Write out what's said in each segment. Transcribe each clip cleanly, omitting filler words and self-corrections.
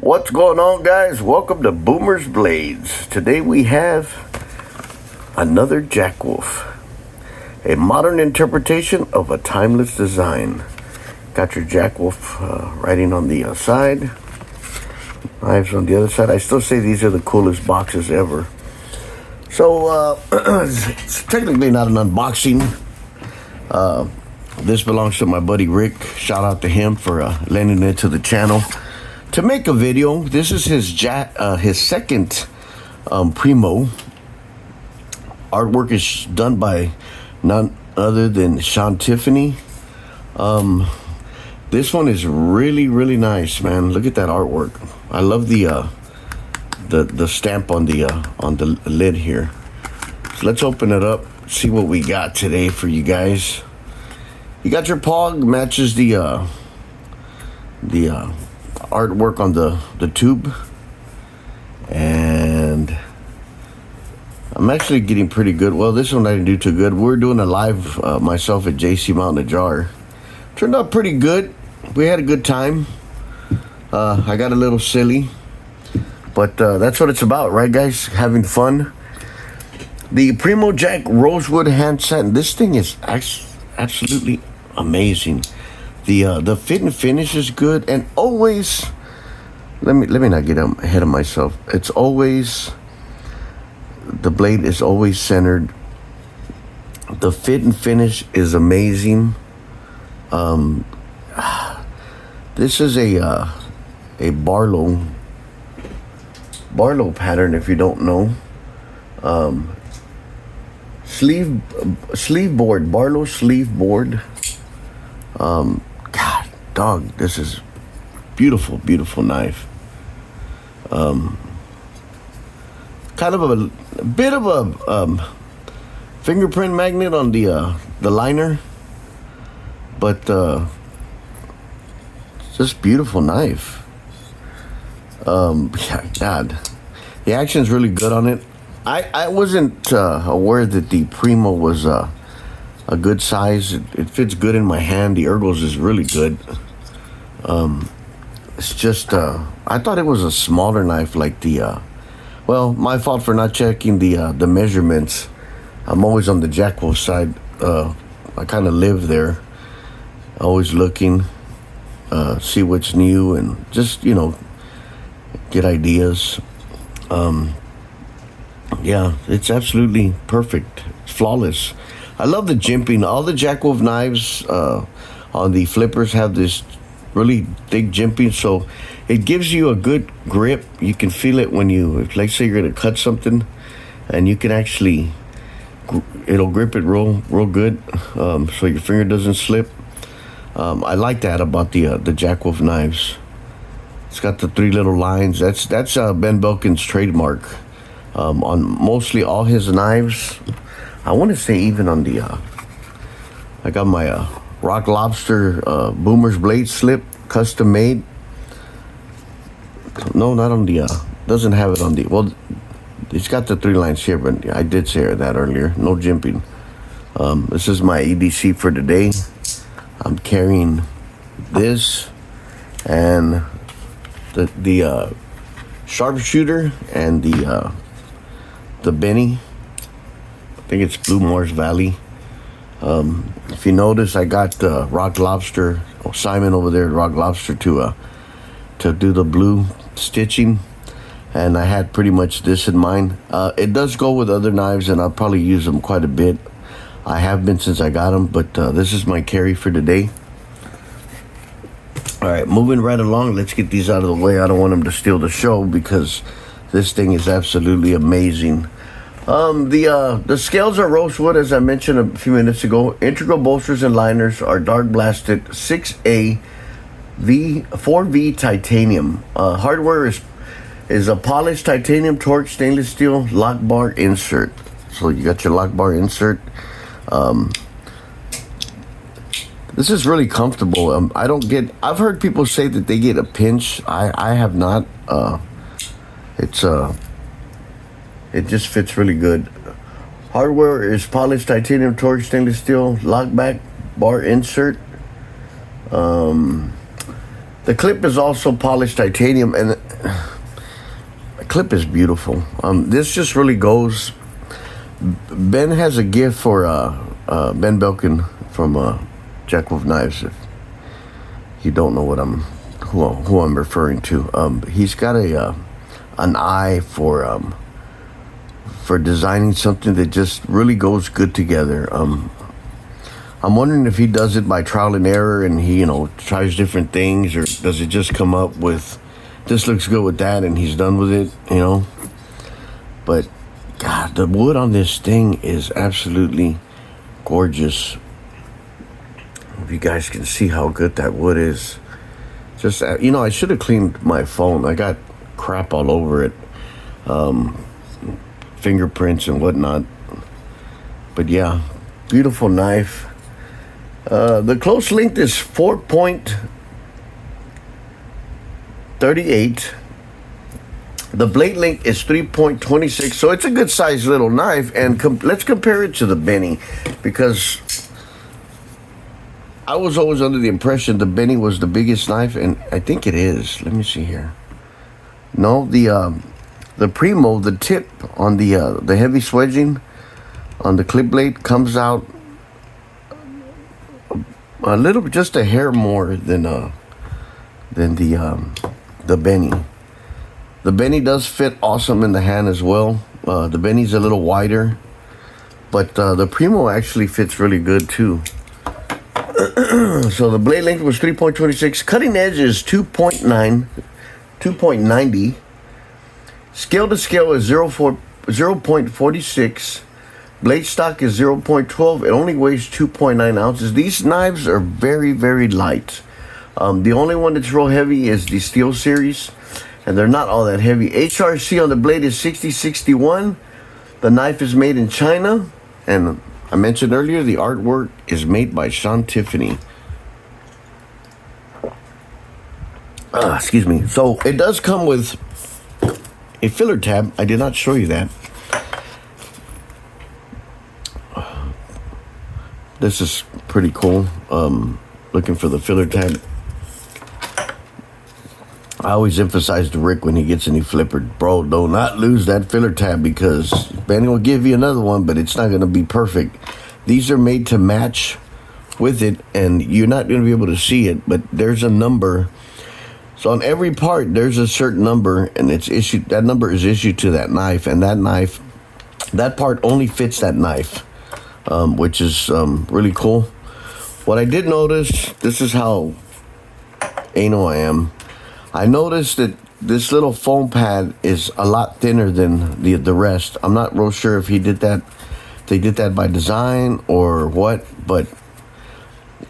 What's going on, guys? Welcome to Boomer's Blades. Today we have another Jack Wolf, a modern interpretation of a timeless design. Got your Jack Wolf writing on the side, knives on the other side. I still say these are the coolest boxes ever. So it's technically not an unboxing. This belongs to my buddy Rick. Shout out to him for lending it to the channel to make a video. This is his second Primo. Artwork is done by none other than Sean Tiffany. This one is really nice, man. Look at that artwork. I love the stamp on the lid here. So let's open it up, see what we got today for you guys. You got your pog, matches the artwork on the tube, and I'm actually getting pretty good. Well, this one I didn't do too good. We're doing a live myself at JC Mountain Jar. Turned out pretty good. We had a good time. I got a little silly, but that's what it's about, right, guys? Having fun. The Primo Jack-Rosewood hand satin. This thing is absolutely amazing. The fit and finish is good, and always let me not get ahead of myself. It's always, the blade is always centered. The fit and finish is amazing. This is a Barlow pattern, if you don't know. Sleeve board, Barlow sleeve board. God, dog, this is beautiful knife. Kind of a bit of a fingerprint magnet on the liner, but just beautiful knife. Yeah, God, the action's really good on it. I wasn't aware that the Primo was a good size. It fits good in my hand. The ergos is really good. It's just I thought it was a smaller knife, like the well, my fault for not checking the measurements. I'm always on the Jack Wolf side. I kind of live there, always looking, see what's new, and just, you know, get ideas. Yeah, it's absolutely perfect. It's flawless. I love the jimping. All the Jack Wolf knives on the flippers have this really thick jimping, so it gives you a good grip. You can feel it when if, like, say you're gonna cut something, and you can actually, it'll grip it real good, so your finger doesn't slip. I like that about the Jack Wolf knives. It's got the 3 little lines. That's Ben Belkin's trademark. On mostly all his knives. I want to say even on the I got my Rock Lobster Boomer's blade slip, custom made. No, not on the doesn't have it on the, well, it's got the 3 lines here, but I did say that earlier. No jimping. This is my EDC for today. I'm carrying this and the sharpshooter and the Benny. I think it's Blue Mars Valley. If you notice, I got Rock Lobster, Simon over there at Rock Lobster to do the blue stitching, and I had pretty much this in mind. It does go with other knives, and I'll probably use them quite a bit. I have been since I got them, but this is my carry for today. All right, moving right along. Let's get these out of the way. I don't want them to steal the show, because this thing is absolutely amazing. The scales are rosewood, as I mentioned a few minutes ago. Integral bolsters and liners are dark blasted 6A 4V titanium. Hardware is a polished titanium torque stainless steel lock bar insert. So you got your lock bar insert. This is really comfortable. I've heard people say that they get a pinch. I have not. It just fits really good. Hardware is polished titanium torque stainless steel lockback bar insert. The clip is also polished titanium, and clip is beautiful. This just really goes. Ben has a gift for Ben Belkin from Jack-Rosewood Knives. If you don't know who I'm referring to, he's got an eye for designing something that just really goes good together. I'm wondering if he does it by trial and error, and he tries different things, or does it just come up with, this looks good with that, and he's done with it, But God, the wood on this thing is absolutely gorgeous. If you guys can see how good that wood is. Just, I should have cleaned my phone. I got crap all over it. Fingerprints and whatnot. But yeah, beautiful knife. The close length is 4.38. The blade length is 3.26, so it's a good sized little knife. And let's compare it to the Benny, because I was always under the impression the Benny was the biggest knife, and I think it is. Let me see here. No, the Primo, the tip on the heavy swedging on the clip blade comes out a little, just a hair more than the Benny. The Benny does fit awesome in the hand as well. The Benny's a little wider, but the Primo actually fits really good too. So the blade length was 3.26. Cutting edge is 2.90. Scale to scale is 0.46. Blade stock is 0.12. It only weighs 2.9 ounces. These knives are very, very light. The only one that's real heavy is the Steel Series, and they're not all that heavy. HRC on the blade is 6061. The knife is made in China, and I mentioned earlier the artwork is made by Sean Tiffany. Excuse me. So it does come with a filler tab. I did not show you that. This is pretty cool. Looking for the filler tab. I always emphasize to Rick when he gets any flipper, bro, do not lose that filler tab, because Benny will give you another one, but it's not going to be perfect. These are made to match with it, and you're not going to be able to see it, but there's a number. So on every part, there's a certain number, and it's issued. That number is issued to that knife, and that part only fits that knife, which is really cool. What I did notice, this is how anal I am. I noticed that this little foam pad is a lot thinner than the rest. I'm not real sure if he did that. They did that by design or what, but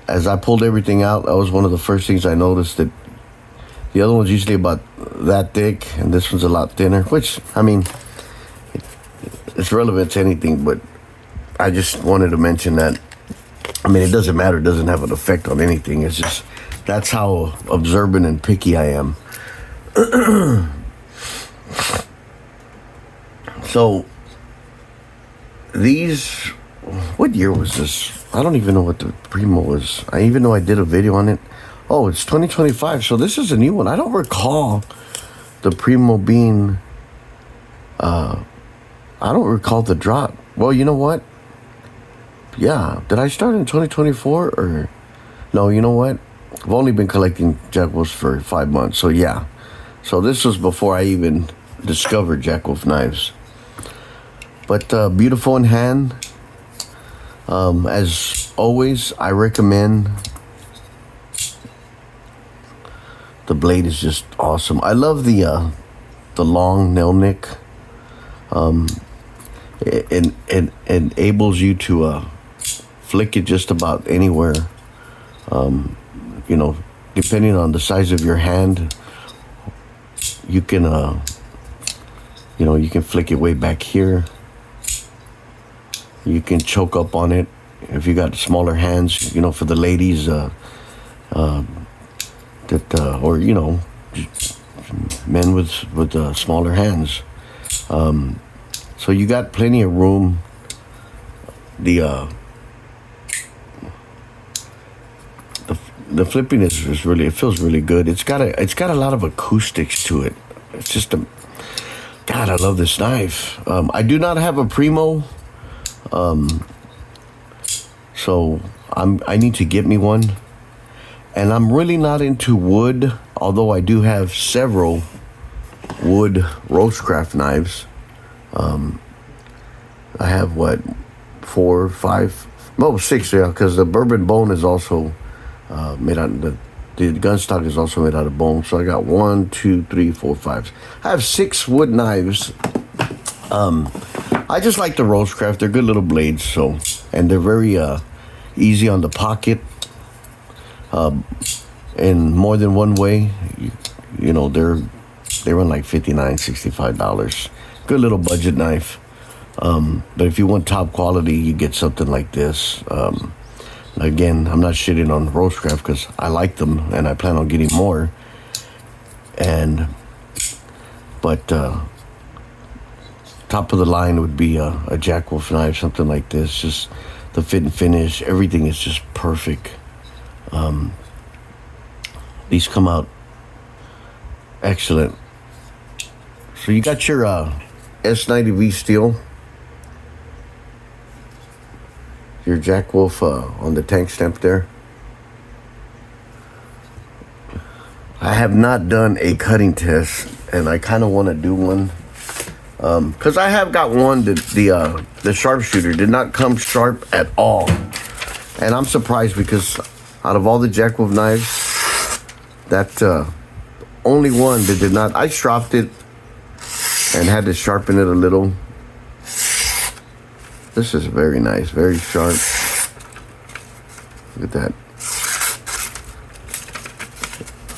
as I pulled everything out, that was one of the first things I noticed, that the other one's usually about that thick, and this one's a lot thinner, which, I mean, it's relevant to anything, but I just wanted to mention that. I mean, it doesn't matter. It doesn't have an effect on anything. It's just, that's how observant and picky I am. So, these, what year was this? I don't even know what the Primo was. I even know I did a video on it. Oh, it's 2025, so this is a new one. I don't recall the Primo being, I don't recall the drop. Well, you know what? Yeah, did I start in 2024 or? No, you know what? I've only been collecting Jack-Rosewood for 5 months, so yeah. So this was before I even discovered Jack-Rosewood knives. But beautiful in hand. As always, I recommend. The blade is just awesome. I love the long nail nick. It enables you to flick it just about anywhere. Depending on the size of your hand, you can you can flick it way back here. You can choke up on it if you got smaller hands. For the ladies, or men with smaller hands. So you got plenty of room. The flipping is really, it feels really good. It's got a lot of acoustics to it. It's just God, I love this knife. I do not have a Primo, so I need to get me one. And I'm really not into wood, although I do have several wood roastcraft knives. I have what, 4, 5, no, 6, yeah, because the bourbon bone is also made out of the gun stock is also made out of bone. So I got 1, 2, 3, 4, 5. I have 6 wood knives. I just like the roastcraft. They're good little blades, so, and they're very easy on the pocket. In more than one way, you know, they run like $59, $65. Good little budget knife. But if you want top quality, you get something like this. Again, I'm not shitting on roastcraft because I like them and I plan on getting more. But top of the line would be a Jack-Wolf knife, something like this. Just the fit and finish, everything is just perfect. These come out excellent. So you got your S90V steel, your Jack-Wolf on the tank stamp there. I have not done a cutting test, and I kind of want to do one. Because I have got one that the sharpshooter did not come sharp at all. And I'm surprised because out of all the Jack-Wolf knives, that only one that did not, I stropped it and had to sharpen it a little. This is very nice, very sharp. Look at that.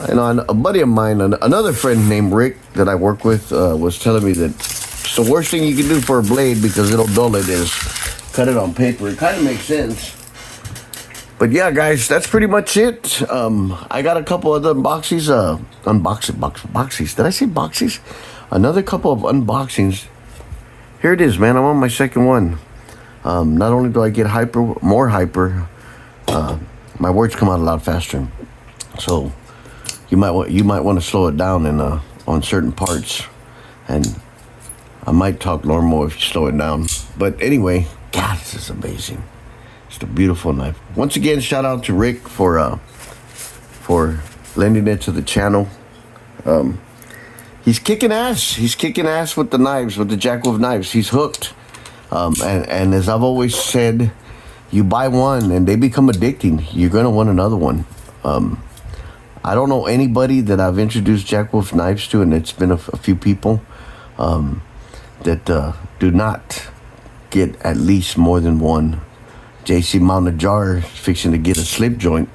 I know a buddy of mine, another friend named Rick that I work with, was telling me that it's the worst thing you can do for a blade because it'll dull it is cut it on paper. It kind of makes sense. But yeah, guys, that's pretty much it. I got a couple other boxies. Boxies. Did I say boxies? Another couple of unboxings. Here it is, man. I'm on my second one. Not only do I get more hyper, my words come out a lot faster. So you might want to slow it down on certain parts, and I might talk normal if you slow it down. But anyway, God, this is amazing. It's a beautiful knife. Once again, shout out to Rick for lending it to the channel. He's kicking ass. He's kicking ass with the knives, with the Jack-Wolf knives. He's hooked. And as I've always said, you buy one and they become addicting. You're gonna want another one. I don't know anybody that I've introduced Jack-Wolf knives to, and it's been a few people that do not get at least more than one. JC Mountain Jar fixing to get a slip joint,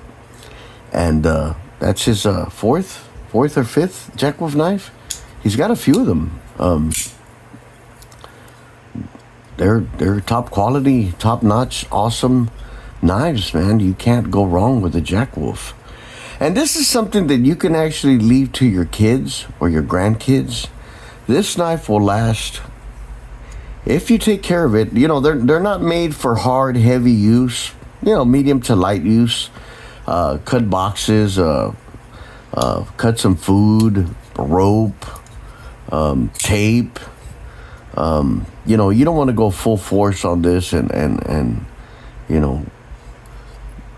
and that's his fourth or fifth Jack-Wolf knife. He's got a few of them. They're top quality, top notch, awesome knives, man. You can't go wrong with a Jack-Wolf. And this is something that you can actually leave to your kids or your grandkids. This knife will last if you take care of it. You know, they're not made for hard, heavy use. You know, medium to light use. Cut boxes, cut some food, rope, tape. You know, you don't want to go full force on this and you know,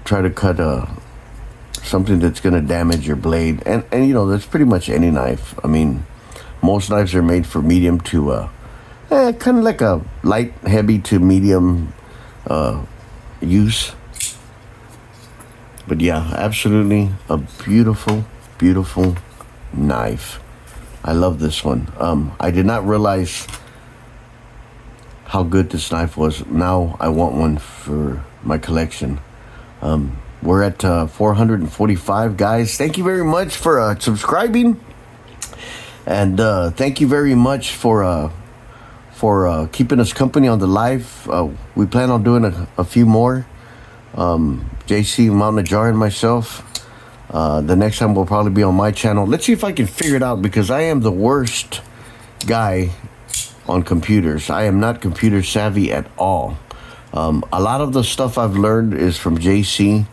try to cut something that's going to damage your blade. And you know, that's pretty much any knife. I mean, most knives are made for medium to kind of like a light, heavy to medium use. But yeah, absolutely a beautiful, beautiful knife. I love this one. I did not realize how good this knife was. Now I want one for my collection. We're at 445, guys. Thank you very much for subscribing, and thank you very much for keeping us company on the live. We plan on doing a few more. JC Mountain Jar and myself. The next time will probably be on my channel. Let's see if I can figure it out, because I am the worst guy on computers. I am not computer savvy at all. A lot of the stuff I've learned is from JC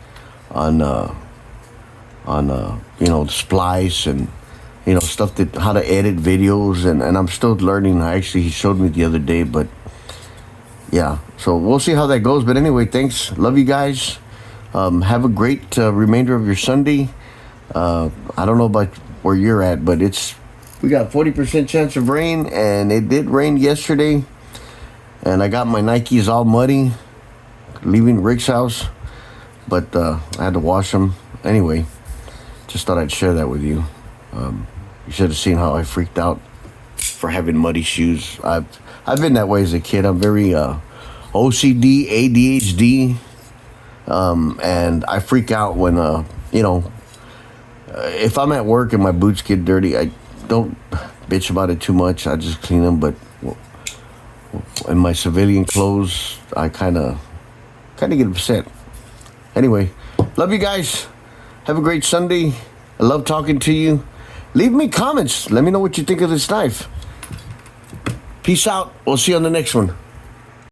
on you know, splice and stuff that how to edit videos, and I'm still learning. Actually, he showed me the other day, but yeah, so we'll see how that goes. But anyway, thanks. Love you guys. Have a great remainder of your Sunday. I don't know about where you're at, but we got 40% chance of rain, and it did rain yesterday. And I got my Nikes all muddy leaving Rick's house, but I had to wash them. Anyway, just thought I'd share that with you. You should have seen how I freaked out for having muddy shoes. I've been that way as a kid. I'm very OCD, ADHD, and I freak out when if I'm at work and my boots get dirty, I don't bitch about it too much. I just clean them. But in my civilian clothes, I kind of get upset. Anyway, love you guys. Have a great Sunday. I love talking to you. Leave me comments. Let me know what you think of this knife. Peace out. We'll see you on the next one.